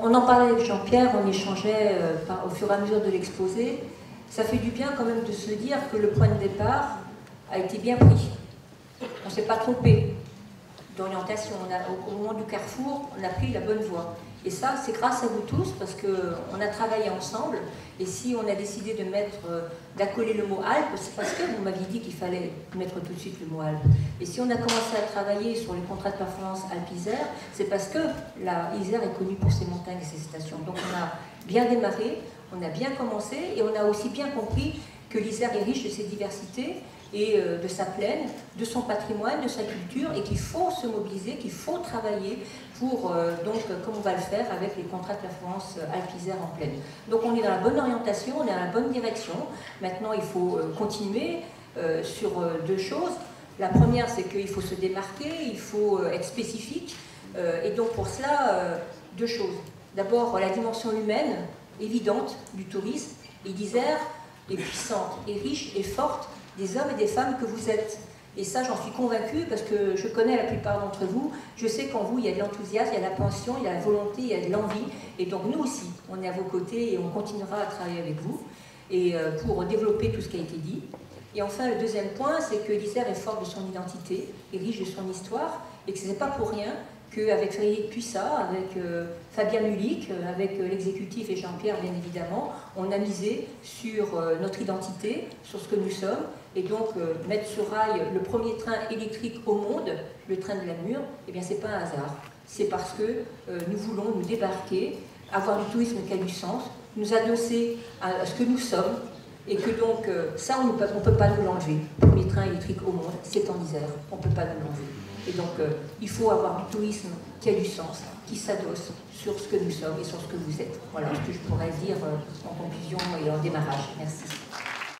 On en parlait avec Jean-Pierre, on échangeait au fur et à mesure de l'exposé. Ça fait du bien quand même de se dire que le point de départ a été bien pris. On ne s'est pas trompé d'orientation. Au moment du carrefour, on a pris la bonne voie. Et ça, c'est grâce à vous tous, parce qu'on a travaillé ensemble. Et si on a décidé de d'accoler le mot Alpes, c'est parce que vous m'aviez dit qu'il fallait mettre tout de suite le mot Alpes. Et si on a commencé à travailler sur les contrats de performance Alpes-Isère, c'est parce que la Isère est connue pour ses montagnes et ses stations. Donc on a bien démarré, on a bien commencé, et on a aussi bien compris que l'Isère est riche de ses diversités, et de sa plaine, de son patrimoine, de sa culture, et qu'il faut se mobiliser, qu'il faut travailler pour, donc, comme on va le faire avec les contrats de performance Alpes-Isère en plaine. Donc on est dans la bonne orientation, on est dans la bonne direction. Maintenant, il faut continuer sur deux choses. La première, c'est qu'il faut se démarquer, il faut être spécifique, et donc pour cela, deux choses. D'abord, la dimension humaine, évidente, du tourisme, et l'Isère est puissante, est riche et forte des hommes et des femmes que vous êtes. Et ça, j'en suis convaincue parce que je connais la plupart d'entre vous. Je sais qu'en vous, il y a de l'enthousiasme, il y a de la passion, il y a la volonté, il y a de l'envie. Et donc nous aussi, on est à vos côtés et on continuera à travailler avec vous et pour développer tout ce qui a été dit. Et enfin, le deuxième point, c'est que l'Isère est forte de son identité, est riche de son histoire, et que ce n'est pas pour rien qu'avec Frédéric Puissat, avec Fabien Mulic, avec l'exécutif et Jean-Pierre, bien évidemment, on a misé sur notre identité, sur ce que nous sommes, et donc mettre sur rail le premier train électrique au monde, le train de la Mure, eh bien c'est pas un hasard. C'est parce que nous voulons nous débarquer, avoir du tourisme qui a du sens, nous adosser à ce que nous sommes, et que donc ça, on ne peut pas nous l'enlever. Le premier train électrique au monde, c'est en Isère, on ne peut pas nous l'enlever. Et donc, il faut avoir du tourisme qui a du sens, qui s'adosse sur ce que nous sommes et sur ce que vous êtes. Voilà ce que je pourrais dire en conclusion et en démarrage. Merci.